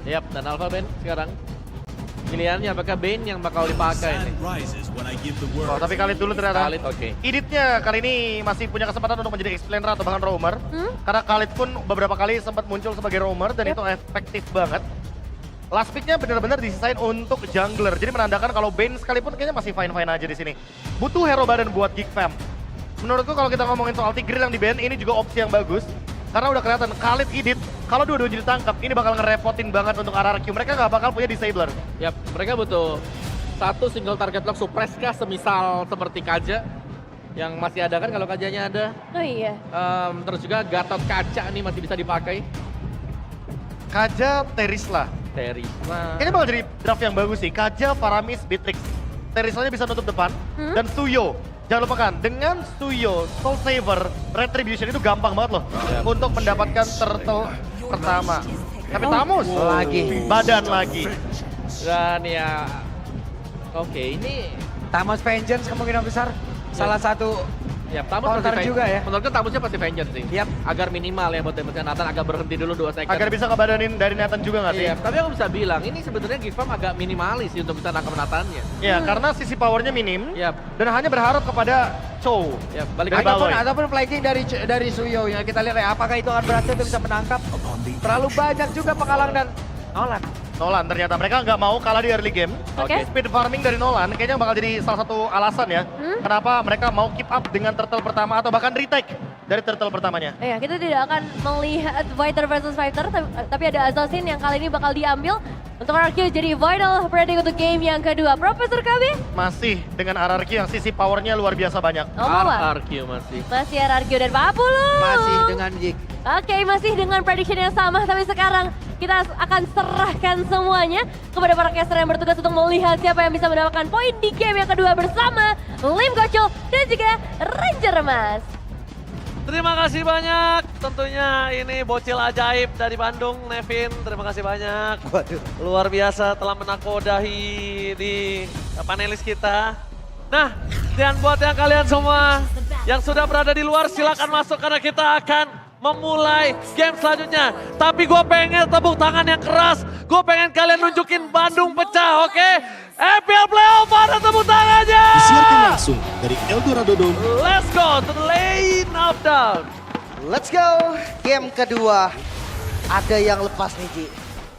Yap, dan Alpha Bane sekarang. Pilihannya apakah Bane yang bakal dipakai nih? Oh, tapi Khalid dulu ternyata. Khalid, oke. Iditnya kali ini masih punya kesempatan untuk menjadi explainer atau bahkan roamer. Karena Khalid pun beberapa kali sempat muncul sebagai roamer dan itu efektif banget. Last pick-nya benar-benar disisain untuk jungler. Jadi menandakan kalau Bane sekalipun kayaknya masih fine-fine aja di sini. Butuh hero badan buat Geek Fam. Menurutku kalau kita ngomongin soal Tigreal yang di ban, ini juga opsi yang bagus. Karena udah kelihatan Khalid Idit, kalau dua-duanya ditangkap, ini bakal ngerepotin banget untuk RRQ. Mereka nggak bakal punya disabler. Yap, mereka butuh satu single target lock suppress kah semisal seperti Kaja. Yang masih ada kan kalau Kajanya ada. Oh iya. Terus juga Gatot Kaca nih masih bisa dipakai. Kaja, Terisla. Terisla. Ini bakal jadi draft yang bagus sih. Kaja, Faramis, Beatrix. Terislanya bisa nutup depan. Dan Suyo. Jangan lupakan, dengan Suyo, Soul Saver, Retribution itu gampang banget loh. Untuk mendapatkan turtle pertama. Tapi Tamus lagi. Badan lagi. Dan ya, oke ini Tamus Vengeance kemungkinan besar. Salah satu ya Tamus counter pasti juga ya. Menurutku Tamusnya pasti vengeance sih. Yap. Agar minimal ya buat damage Nathan agak berhenti dulu 2 second. Agar bisa ngebadanin dari Nathan juga nggak sih? Iya, tapi aku bisa bilang ini sebenarnya Geek Fam agak minimalis sih untuk bisa nangkap Nathannya. Ya, karena sisi powernya minim. Yap. Dan hanya berharap kepada Chow. Ya, balik Dari lagi. bawah. Ataupun flanking dari Suyo yang kita lihat ya, apakah itu akan berhasil untuk bisa menangkap. Terlalu banyak juga penghalang dan Nolan. Nolan ternyata mereka nggak mau kalah di early game. Oke. Speed farming dari Nolan kayaknya bakal jadi salah satu alasan ya. Kenapa mereka mau keep up dengan turtle pertama atau bahkan retake dari turtle pertamanya. Iya, kita tidak akan melihat fighter versus fighter, tapi ada Assassin yang kali ini bakal diambil untuk RRQ jadi vital predicate untuk game yang kedua. Profesor KB? Masih dengan RRQ yang sisi powernya luar biasa banyak. RRQ masih. Masih RRQ dan Pak Pulung. Masih dengan Jig. Oke, masih dengan prediction yang sama, tapi sekarang kita akan serahkan semuanya kepada para caster yang bertugas untuk melihat siapa yang bisa mendapatkan poin di game yang kedua bersama Lim Gocul dan juga Ranger Mas. Terima kasih banyak, tentunya ini bocil ajaib dari Bandung, Nevin. Terima kasih banyak. Waduh. Luar biasa telah menakodahi di panelis kita. Nah, dan buat yang kalian semua yang sudah berada di luar silakan masuk karena kita akan memulai game selanjutnya. Tapi gue pengen tepuk tangan yang keras. Gue pengen kalian nunjukin Bandung pecah, oke? EPL Playoff, ada tepuk tangannya! Disiarkan langsung dari Eldorado Dome. Let's go to the lane of down. Let's go, game kedua. Ada yang lepas nih, Ji.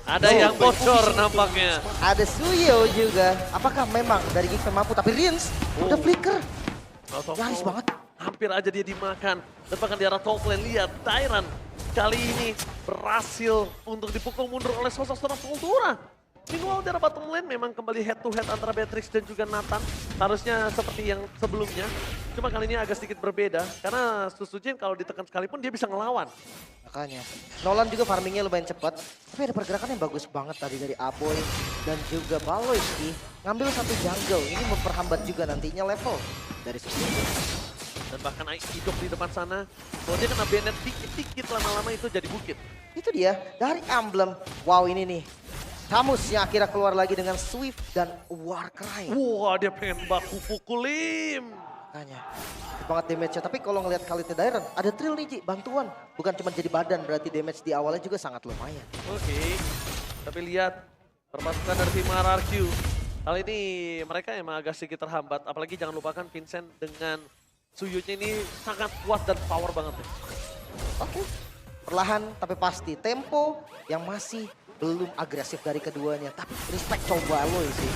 Ada yang bocor nampaknya. Ada Suyo juga. Apakah memang dari Geek Fam mampu? Tapi Rins udah flicker. Nyaris banget. Hampir aja dia dimakan. Dan bahkan di arah top lane, lihat Tyrant kali ini berhasil untuk dipukul mundur oleh sosok seorang Voltura. Meanwhile di arah bottom lane memang kembali head to head antara Beatrix dan juga Nathan. Harusnya seperti yang sebelumnya. Cuma kali ini agak sedikit berbeda. Karena Susujin kalau ditekan sekalipun dia bisa ngelawan. Makanya. Nolan juga farmingnya lumayan cepat. Tapi ada pergerakan yang bagus banget tadi dari Aboy dan juga Baloyski. Ngambil satu jungle. Ini memperhambat juga nantinya level dari Susujin. Dan bahkan hidup di depan sana. Kalau dia kena banet dikit-dikit lama-lama itu jadi bukit. Itu dia dari emblem. Wow, ini nih. Tamus yang akhirnya keluar lagi dengan Swift dan Warcry. Wah, dia pengen baku pukulin. Makanya. Gede banget damage-nya. Tapi kalau ngelihat Khalidnya Dairon, ada Trill nih, Ji, bantuan. Bukan cuma jadi badan, berarti damage di awalnya juga sangat lumayan. Oke. Tapi lihat perpasukan dari tim RRQ. Kali ini mereka emang agak sedikit terhambat. Apalagi jangan lupakan Vincent dengan Suyunya ini sangat kuat dan power banget. Oke. Perlahan tapi pasti. Tempo yang masih belum agresif dari keduanya. Tapi respect coba lo sih.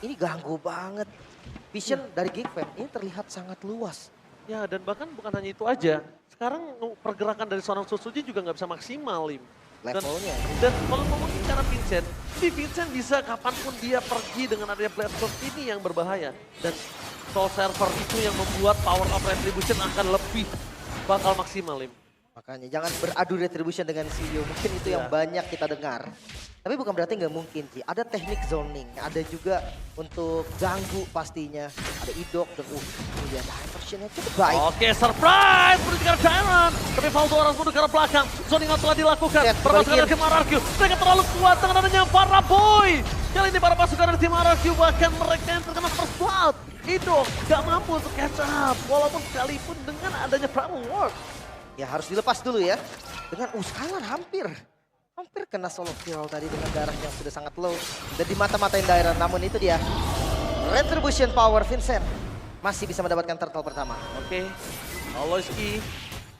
Ini ganggu banget. Vision dari Geek Fam ini terlihat sangat luas. Ya dan bahkan bukan hanya itu aja. Sekarang pergerakan dari seorang Susuji juga nggak bisa maksimal, Lim. Levelnya. Dan kalau ngomongin cara Vincent, si Vincent bisa kapanpun dia pergi dengan adanya platform ini yang berbahaya. Dan Soul Server itu yang membuat power of retribution akan lebih bakal maksimal, Lim. Makanya jangan beradu retribution dengan CEO. Mungkin itu yang banyak kita dengar. Tapi bukan berarti nggak mungkin, Ci. Ada teknik zoning, ada juga untuk ganggu pastinya. Ada idok dan ini ada diversionnya cukup baik. Oke, surprise! Menuju ke arah Diamond. Tapi Valdo harus menuju ke arah belakang. Zoning yang telah dilakukan. Perpasukan dari tim RRQ. Mereka terlalu kuat dengan adanya para boy. Kali ini para pasukan dari tim RRQ bahkan mereka yang terkena first blood. Idok gak mampu untuk catch up. Walaupun sekalipun dengan adanya Primal Work. Ya harus dilepas dulu ya. Dengan Skylar hampir. hampir kena solo kill tadi dengan darah yang sudah sangat low. Dan di mata-matain daerah, namun itu dia. Retribution power Vincent masih bisa mendapatkan turtle pertama. Oke, Aloyski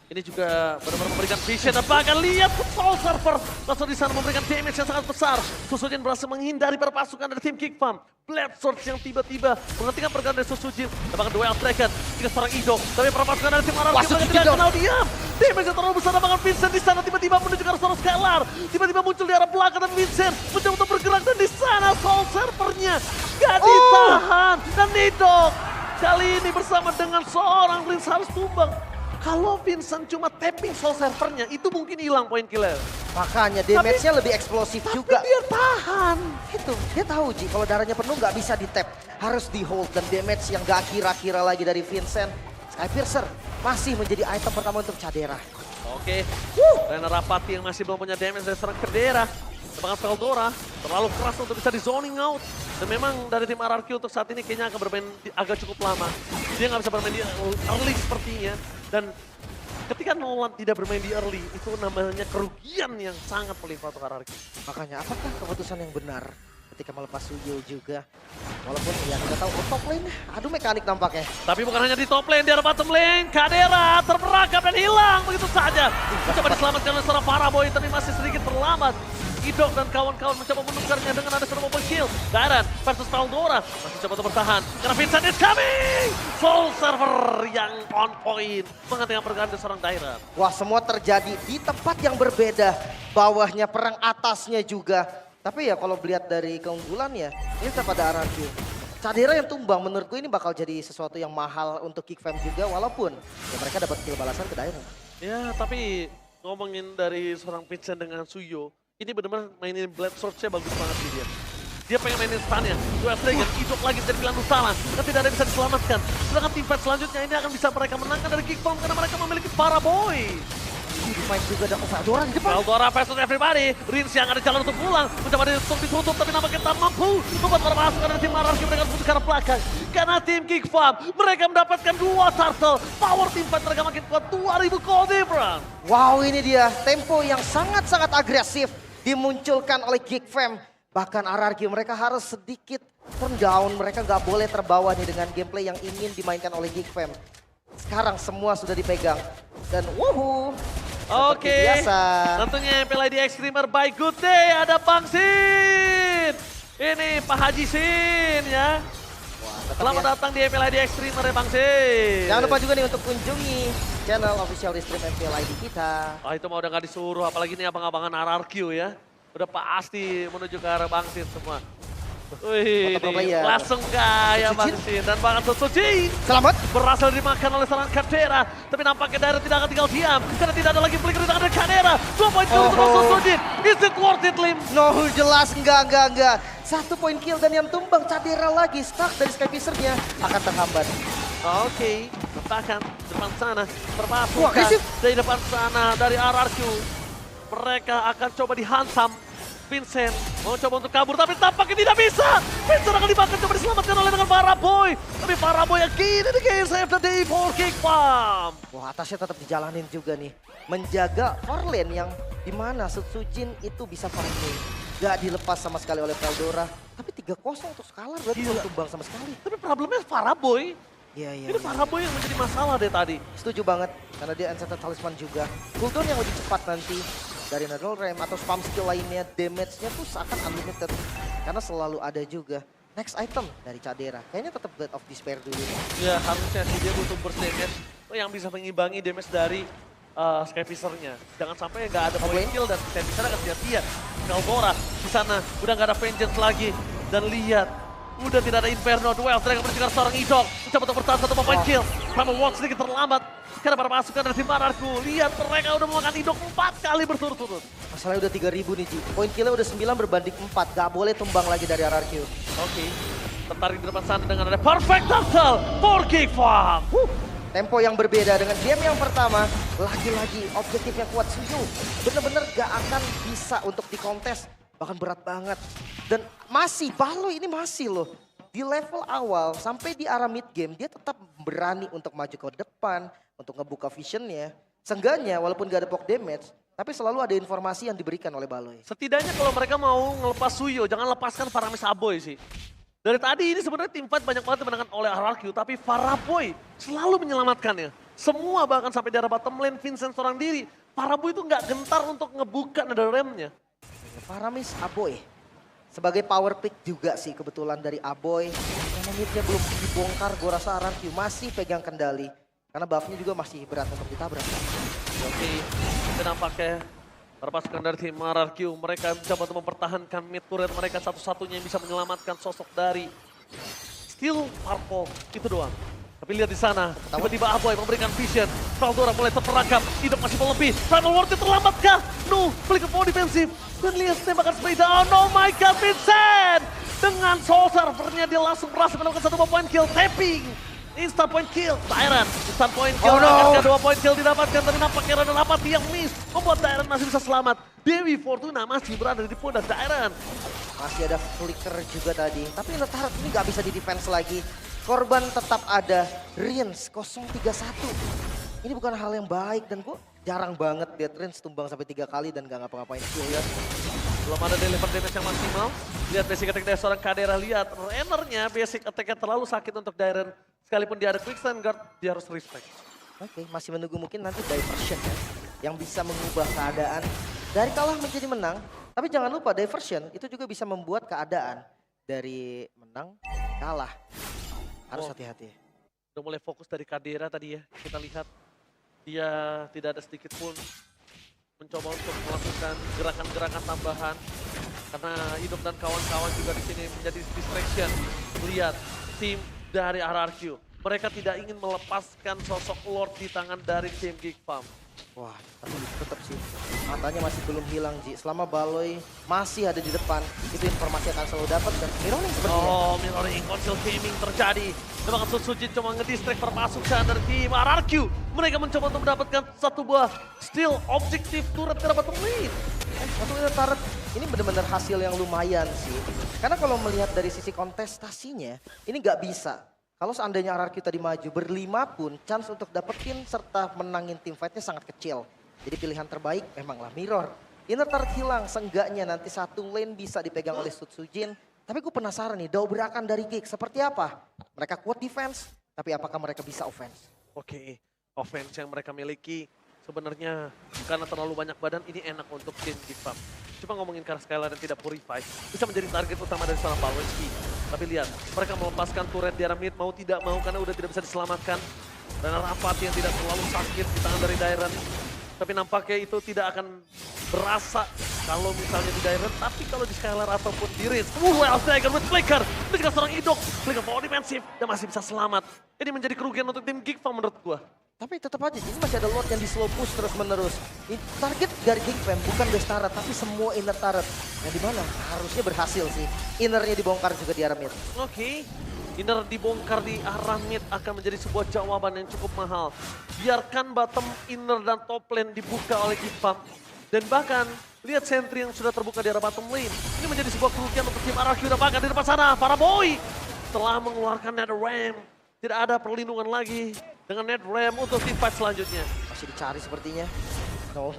ini juga benar-benar memberikan vision dan bahkan lihat Soul Server langsung di sana memberikan damage yang sangat besar. Susujin berhasil menghindari para pasukan dari tim Kick Farm. Blade Swords yang tiba-tiba menghentikan pergerakan dari Susujin. Dan bahkan duel Dragon dengan seorang Idok. Tapi para pasukan dari tim Araki juga tidak kenal diam. Damage yang terlalu besar dan bahkan Vincent di sana tiba-tiba menuju ke arah seorang Skylar. Tiba-tiba muncul di arah belakang dan Vincent mencoba untuk bergerak dan di sana Soul Servernya gak ditahan. Dan Idok kali ini bersama dengan seorang Prince harus tumbang. Kalau Vincent cuma tapping Soul Servernya, itu mungkin hilang poin killer. Makanya damage-nya lebih eksplosif juga. Tapi dia tahan. Itu, dia tahu Ji, kalau darahnya penuh nggak bisa di-tap. Harus di-hold dan damage yang gak kira-kira lagi dari Vincent. Skypiercer masih menjadi item pertama untuk Cadera. Oke, Renner Rapati yang masih belum punya damage dari seorang Kedera. Bahkan Veldora terlalu keras untuk bisa di zoning out. Dan memang dari tim RRQ untuk saat ini kayaknya akan bermain agak cukup lama. Dia nggak bisa bermain di early sepertinya. Dan ketika Nolan tidak bermain di early, itu namanya kerugian yang sangat melimpah untuk RRQ. Makanya apakah keputusan yang benar ketika melepas Suyo juga? Walaupun ya kita tahu top lane, aduh mekanik nampaknya. Tapi bukan hanya di top lane, di arah bottom lane, Kadera terperangkap dan hilang begitu saja. Coba diselamatkan oleh seorang Paraboy, tapi masih sedikit terlambat. Idok dan kawan-kawan mencoba menukarnya dengan ada seorang mobil kill. Dairan versus Veldora masih coba untuk bertahan. Karena Vincent is coming! Soul Server yang on point. Menghentikan pergerakan dari seorang Dairan. Wah, semua terjadi di tempat yang berbeda. Bawahnya perang, atasnya juga. Tapi ya kalau melihat dari keunggulannya, ini tetap ada RRQ. Cadera yang tumbang menurutku ini bakal jadi sesuatu yang mahal untuk Kick Fam juga. Walaupun ya mereka dapat kill balasan ke Dairan. Ya, tapi ngomongin dari seorang Vincent dengan Suyo, ini benar-benar mainin Blade Swords-nya bagus banget sih dia. Dia pengen mainin stun-nya. Duel Dragon, Idok lagi dari pilihan utama. Dan tidak ada yang bisa diselamatkan. Sedangkan tim fight selanjutnya ini akan bisa mereka menangkan dari Kick Farm karena mereka memiliki Paraboy. Di fight juga ada Veldora di depan. Veldora versus everybody. Rins yang ada jalan untuk pulang. Mencoba ditutup tapi nampaknya tak mampu. Membuat para pasukan dari tim RRQ mereka menuju ke arah belakang. Karena tim Kick Farm mereka mendapatkan 2 turtle. Power team fight mereka makin kuat. 2000 gold difference. Wow, ini dia tempo yang sangat-sangat agresif dimunculkan oleh Kick Fam. Bahkan RRQ mereka harus sedikit turn down. Mereka nggak boleh terbawa nih dengan gameplay yang ingin dimainkan oleh Kick Fam. Sekarang semua sudah dipegang. Dan wuhu. Oke, Biasa. tentunya MPLID Extremer by Good Day ada Bang Sin. Ini Pak Haji Sin ya. Selamat datang di MPLID Extremer ya Bang Sin. Jangan lupa juga nih untuk kunjungi channel official di stream MPLID kita. Oh itu mah udah gak disuruh, apalagi nih abang-abangan RRQ ya. Udah pasti menuju ke arah Bang Sin semua. Wih, Foto pro player. langsung kaya Bang Sin. Dan bahkan Susuji Selamat. berhasil dimakan oleh seorang Kadera. Tapi nampaknya Daira tidak akan tinggal diam. Karena tidak ada lagi flicker di tangan dari Kadera. 2 poin kill untuk Susuji. Is it worth it, Lim? No, jelas enggak. 1 poin kill dan yang tumbang Cadera lagi. Stuck dari Skypiercer-nya akan terhambat. Oke, bahkan depan sana Wah, berpasukan agresif. dari depan sana dari RRQ. Mereka akan coba dihantam. Vincent mau coba untuk kabur tapi tampaknya tidak bisa. Vincent akan dimakan, coba diselamatkan oleh dengan Paraboy. Tapi Paraboy yang kini di game save the day for Kick Farm. Wah, atasnya tetap dijalanin juga nih. Menjaga Orlen yang dimana Sutsujin itu bisa farming. Gak dilepas sama sekali oleh Veldora. Tapi 3-0 untuk Skylar berarti belum tumbang sama sekali. Tapi problemnya Paraboy. Iya. Ini Paraboy yang menjadi masalah deh tadi. Setuju banget, karena dia Ancestor Talisman juga. Cooldown yang lebih cepat nanti dari Nether Realm atau spam skill lainnya, damage-nya tuh seakan unlimited. Karena selalu ada juga. Next item dari Cadera, kayaknya tetap Blade of Despair dulu. Ya harusnya sih dia butuh burst damage yang bisa mengimbangi damage dari Skypiercer-nya. Jangan sampai nggak ada point kill dan Skypiercer akan sia-sia. Veldora di sana udah nggak ada vengeance lagi. Dan lihat, udah tidak ada Inferno Duel. Mereka bercegar seorang Idok. Mencoba untuk bertahan 1 point kill. Sama walk sedikit terlambat. Karena para pasukan dari tim RRQ. Lihat mereka udah memakan Idok 4 kali berturut-turut. Masalahnya udah 3000 nih Ji. Point killnya udah 9 berbanding 4. Gak boleh tumbang lagi dari RRQ. Oke, tertarik di depan sana dengan ada perfect turtle for Kick Farm. Tempo yang berbeda dengan game yang pertama. Lagi-lagi objektif yang kuat Suyo. Bener-bener gak akan bisa untuk dikontes. Bahkan berat banget. Dan masih, Balo ini masih loh. Di level awal sampai di arah mid game dia tetap berani untuk maju ke depan. Untuk ngebuka visionnya. Seenggaknya walaupun gak ada poke damage. Tapi selalu ada informasi yang diberikan oleh Baloy. Setidaknya kalau mereka mau ngelepas Suyo, jangan lepaskan Faramis Aboy sih. Dari tadi ini sebenarnya tim fight banyak banget dimenangkan oleh RRQ, tapi Faraboy selalu menyelamatkannya. Semua bahkan sampai di arah bottom lane, Vincent seorang diri. Faraboy itu nggak gentar untuk ngebuka nada remnya. Faramis Aboy. Sebagai power pick juga sih kebetulan dari Aboy. Karena midnya belum dibongkar, gue rasa RRQ masih pegang kendali. Karena buffnya juga masih berat untuk ditabrak. Oke, itu nampaknya para pasukan dari tim RRQ, mereka mencoba untuk mempertahankan mid turret mereka satu-satunya yang bisa menyelamatkan sosok dari Steel Purple, itu doang. Tapi lihat di sana, tiba-tiba Aboy memberikan vision. Valdora mulai terperangkap, hidup masih melebih. Primal Warrior terlambatkah? No, balik ke power defensif. Dan lihat tembakan spray down, oh my god Vincent! Dengan Soul Servernya dia langsung berhasil mendapatkan 1 point kill, tapping. Instant point kill, Dairon. Instant point kill, akankah 2 point kill didapatkan, tapi nampaknya Radon Apathy yang miss. Membuat Dairon masih bisa selamat. Dewi Fortuna masih berada di pundak Dairon. Masih ada flicker juga tadi. Tapi Letharg ini gak bisa di-defense lagi. Korban tetap ada. Rins 031. Ini bukan hal yang baik dan gue jarang banget lihat Rins tumbang sampai 3 kali dan gak ngapa-ngapain ya. Belum ada deliver damage yang maksimal. Lihat basic attack dari seorang Kadera, lihat Rennernya basic attack-nya terlalu sakit untuk Dairon. Sekalipun dia ada quick stand guard, dia harus respect. Oke, masih menunggu mungkin nanti diversion ya. Yang bisa mengubah keadaan. Dari kalah menjadi menang. Tapi jangan lupa diversion itu juga bisa membuat keadaan dari menang kalah. Harus hati-hati. Udah mulai fokus dari Kadera tadi ya. Kita lihat dia tidak ada sedikit pun mencoba untuk melakukan gerakan-gerakan tambahan. Karena hidup dan kawan-kawan juga di sini menjadi distraction. Lihat tim dari RRQ. Mereka tidak ingin melepaskan sosok Lord di tangan dari tim Geek Farm. Wah, tapi tetap sih matanya masih belum hilang Ji. Selama Baloy masih ada di depan, itu informasi akan selalu dapat dan mirroring sepertinya. Oh, mirroring console gaming terjadi. Memang Sujin cuma ngedistract perpasukan dari tim RRQ. Mereka mencoba untuk mendapatkan satu buah steal objektif turret ke dapat lead. Satu Letharg ini benar-benar hasil yang lumayan sih. Karena kalau melihat dari sisi kontestasinya, ini nggak bisa. Kalau seandainya RRQ tadi maju berlima pun, chance untuk dapetin serta menangin tim fightnya sangat kecil. Jadi pilihan terbaik memanglah mirror. Inner turret hilang, seenggaknya nanti satu lane bisa dipegang oleh Sujin. Tapi gue penasaran nih, dobrakan dari Geek seperti apa? Mereka kuat defense, tapi apakah mereka bisa offense? Oke, offense yang mereka miliki sebenarnya karena terlalu banyak badan ini enak untuk tim Geek Farm. Cuma ngomongin karena Skylar yang tidak purify, bisa menjadi target utama dari seorang Balwensky. Tapi lihat, mereka melepaskan turret di arah mid mau tidak mau karena udah tidak bisa diselamatkan. Dan Rapat yang tidak terlalu sakit di tangan dari Dairon. Tapi nampaknya itu tidak akan berasa kalau misalnya di Dairon, tapi kalau di Skylar ataupun di Riz. Well, Dagger with Flicker. Itu juga seorang Idok. Flicker power defensif dan masih bisa selamat. Ini menjadi kerugian untuk tim Geek Farm menurut gua. Tapi tetap aja, ini masih ada Lord yang di slow push terus menerus. Target dari Geek Fam bukan best turret, tapi semua inner turret. Yang dimana harusnya berhasil sih. Innernya dibongkar juga di arah mid. Oke, inner dibongkar di arah mid akan menjadi sebuah jawaban yang cukup mahal. Biarkan bottom, inner, dan top lane dibuka oleh Geek Farm. Dan bahkan, lihat sentry yang sudah terbuka di arah bottom lane. Ini menjadi sebuah kerugian untuk tim RRQ. Dan bahkan di depan sana, Faraboy telah mengeluarkan Nether Ram. Tidak ada perlindungan lagi dengan Net Ram untuk tim fight selanjutnya. Masih dicari sepertinya. No,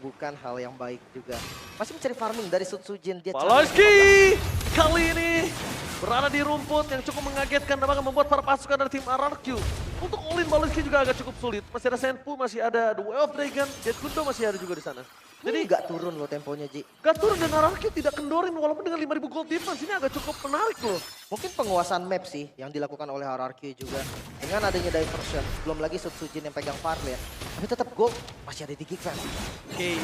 bukan hal yang baik juga. Masih mencari farming dari Sujin. Dia Balwensky kali ini berada di rumput yang cukup mengagetkan dan bahkan membuat para pasukan dari tim RRQ. Untuk all-in Balwensky juga agak cukup sulit. Masih ada Senpu, masih ada The Way of Dragon, Jet Kundo masih ada juga di sana. Jadi nggak turun loh temponya Ji. Gak turun dan RRQ tidak kendorin walaupun dengan 5.000 gold difference ini agak cukup menarik loh. Mungkin penguasaan map sih yang dilakukan oleh RRQ juga. Dengan adanya diversion, belum lagi Sujin yang pegang far lane. Tapi tetap gold masih ada di Geek Fam. Oke,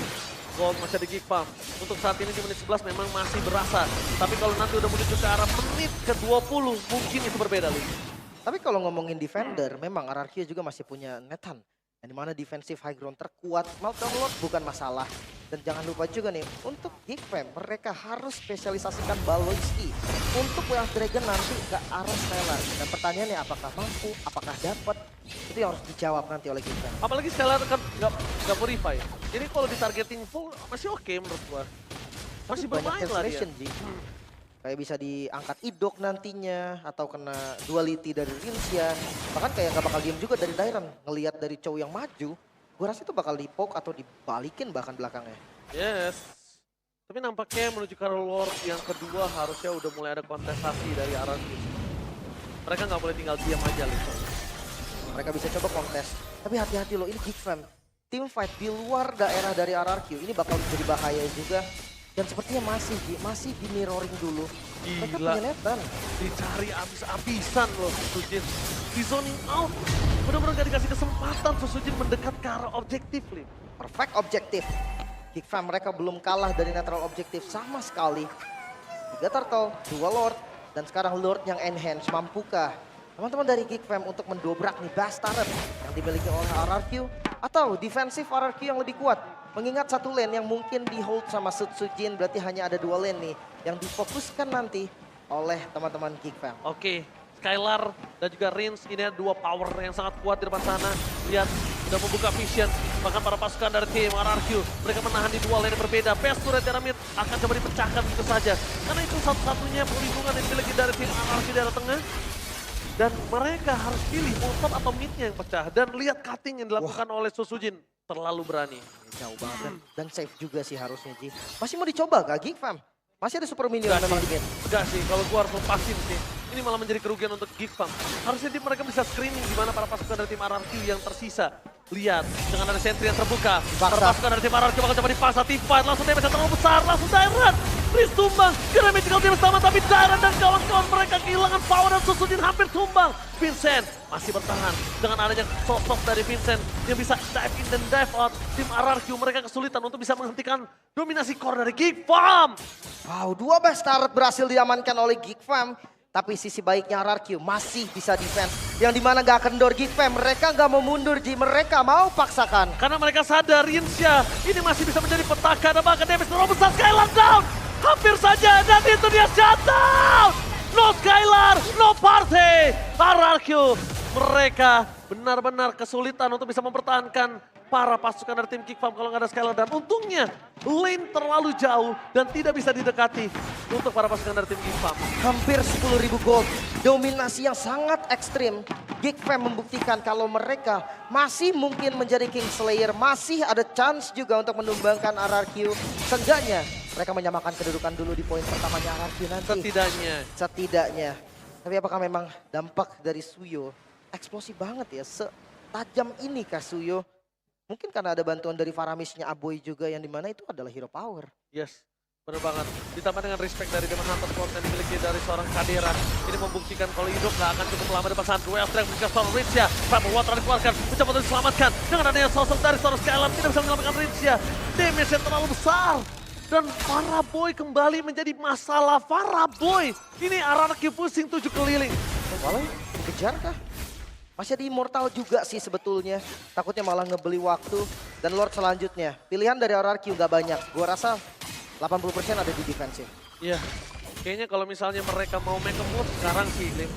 gold masih ada Geek Farm. Untuk saat ini di menit 11 memang masih berasa. Tapi kalau nanti udah menuju ke arah menit ke-20 mungkin itu berbeda loh. Tapi kalau ngomongin defender, memang RRQ juga masih punya Nathan. Yang dimana defensive high ground terkuat, Malcolm Lord bukan masalah. Dan jangan lupa juga nih, untuk Geek Fam, mereka harus spesialisasikan Balwensky. Untuk Way of Dragon nanti ke arah Skylar. Dan pertanyaannya apakah mampu, apakah dapat, itu yang harus dijawab nanti oleh Geek Fam. Apalagi Skylar kan nggak purify. Jadi kalau ditargeting full masih oke menurut gua. Masih Banyak bermain lah dia. cancellation, Ji. Kayak bisa diangkat Idok nantinya, atau kena duality dari Rinsia. Bahkan kayak gak bakal game juga dari Dairon. Ngelihat dari Chow yang maju, gue rasa itu bakal di-poke atau dibalikin bahkan belakangnya. Yes. Tapi nampaknya menuju ke Lord yang kedua harusnya udah mulai ada kontestasi dari RRQ. Mereka nggak boleh tinggal diam aja gitu. Mereka bisa coba kontes. Tapi hati-hati loh, ini Geek Fam. Team fight di luar daerah dari RRQ ini bakal jadi bahaya juga. Dan sepertinya masih di mirroring dulu. Mereka Gila. punya Nathan. Dicari abis-abisan loh Susujin. Di zoning out. Bener-bener gak dikasih kesempatan Susujin mendekat ke arah objektif, Lim. Perfect objektif. Geek Fam mereka belum kalah dari natural objektif sama sekali. 3 turtle, 2 lord, dan sekarang lord yang enhance. Mampukah teman-teman dari Geek Fam untuk mendobrak nih best turret yang dimiliki oleh RRQ? Atau defensif RRQ yang lebih kuat? Mengingat satu lane yang mungkin di hold sama Sutsujin, berarti hanya ada 2 lane nih yang difokuskan nanti oleh teman-teman Geek Fam. Oke, Skylar dan juga Rins ini ada 2 power yang sangat kuat di depan sana. Lihat, sudah membuka vision. Bahkan para pasukan dari tim RRQ, mereka menahan di 2 lane yang berbeda. Best turret dari mid akan coba dipecahkan begitu saja. Karena itu satu-satunya perlindungan yang dimiliki dari tim RRQ di arah tengah. Dan mereka harus pilih mau top atau midnya yang pecah. Dan lihat cutting yang dilakukan oleh Susujin. Terlalu berani. Jauh banget dan safe juga sih harusnya Ji. Masih mau dicoba gak Geek Fam? Masih ada super minion Enggak memang sih. di mid. Enggak sih, kalau gua harus lepasin sih. Ini malah menjadi kerugian untuk Geek Fam. Harusnya tim mereka bisa screening di mana para pasukan dari tim RRQ yang tersisa. Lihat, dengan ada sentry yang terbuka. Para pasukan dari tim RRQ bakal coba dipaksa T-Fight. Langsung damage yang terlalu besar, langsung Dairan. Riz tumbang, kena magical team bersama tapi Dairan dan kawan-kawan mereka kehilangan power dan Susujin hampir tumbang. Vincent masih bertahan dengan adanya sosok dari Vincent yang bisa dive in dan dive out. Tim RRQ mereka kesulitan untuk bisa menghentikan dominasi core dari Geek Fam. Wow, 2 best turret berhasil diamankan oleh Geek Fam. Tapi sisi baiknya RRQ masih bisa defense. Yang dimana gak kendor Geek Fam, mereka gak mau mundur Ji, mereka mau paksakan. Karena mereka sadar Rinsya ini masih bisa menjadi petaka dan bahkan damage terlalu besar. Skylar down, hampir saja dan itu dia shutdown. No Skylar, no party. RRQ mereka benar-benar kesulitan untuk bisa mempertahankan para pasukan dari tim Geek Fam kalau nggak ada Skylar. Dan untungnya lane terlalu jauh dan tidak bisa didekati untuk para pasukan dari tim Geek Fam. Hampir 10.000 gold, dominasi yang sangat ekstrim. Geek Fam membuktikan kalau mereka masih mungkin menjadi Kingslayer, masih ada chance juga untuk menumbangkan RRQ. Seenggaknya mereka menyamakan kedudukan dulu di poin pertamanya RRQ nanti. Setidaknya. Tapi apakah memang dampak dari Suyo eksplosif banget ya, setajam ini kah Suyo? Mungkin karena ada bantuan dari Faramisnya Aboy juga yang dimana itu adalah hero power. Yes, benar banget. Ditambah dengan respect dari Demon Hunter Squad yang dimiliki dari seorang Kadera. Ini membuktikan kalau hidup gak akan cukup lama di pasangan duel strike menjadi seorang Rinsya. Purple Water dikeluarkan, mencoba untuk diselamatkan. Dengan adanya sosok dari seorang Skylar tidak bisa menyelamatkan Rinsya. Damage yang terlalu besar. Dan Faraboy kembali menjadi masalah. Faraboy, ini RRQ pusing 7 keliling. Walau dikejar kah? Masih ada Immortal juga sih sebetulnya. Takutnya malah ngebeli waktu. Dan Lord selanjutnya. Pilihan dari RRQ gak banyak. Gua rasa 80% ada di defensive. Iya, kayaknya kalau misalnya mereka mau make a move sekarang sih, Lim.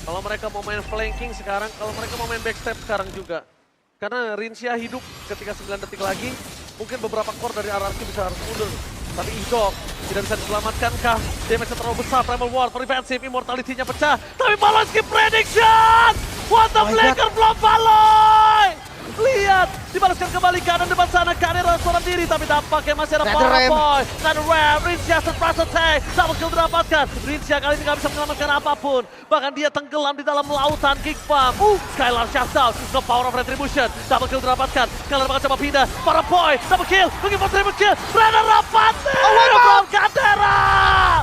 Kalau mereka mau main flanking sekarang, kalau mereka mau main backstep sekarang juga. Karena Rinsya hidup ketika 9 detik lagi, mungkin beberapa core dari RRQ bisa harus mundur. Tapi Idok tidak bisa diselamatkan kah? Damage terlalu besar, Primal War, preventif, immortality-nya pecah. Tapi Baloy skip prediction! What the flanker block Baloy! Lihat, dibalaskan kembali kanan depan sana, Kadera seorang diri. Tapi dampaknya masih ada Faraboy. Nether Ram, Rinsya surprise attack. Double kill didapatkan. Rinsya kali ini gak bisa menyelamatkan apapun. Bahkan dia tenggelam di dalam lautan Geek Fam. Skylar shutdown, no power of retribution. Double kill didapatkan. Skylar bakal coba pindah. Faraboy, double kill, looking for triple kill. Brenner rapat. Kadera!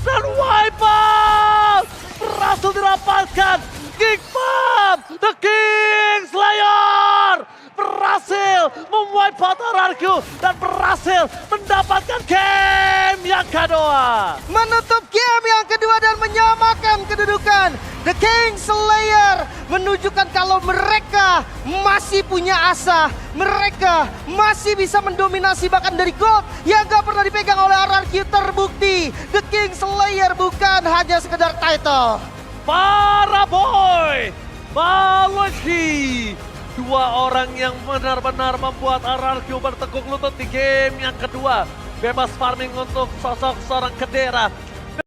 Dan wipe out! Berhasil dirapatkan. Geek Fam, the Kingslayer! Berhasil memwipe out RRQ dan berhasil mendapatkan game yang kedua. Menutup game yang kedua dan menyamakan kedudukan. The Kingslayer menunjukkan kalau mereka masih punya asa. Mereka masih bisa mendominasi bahkan dari gold yang gak pernah dipegang oleh RRQ terbukti. The Kingslayer bukan hanya sekedar title. Faraboy, Baloy, 2 orang yang benar-benar membuat RRQ bertekuk lutut di game yang kedua. Bebas farming untuk sosok seorang Kadera.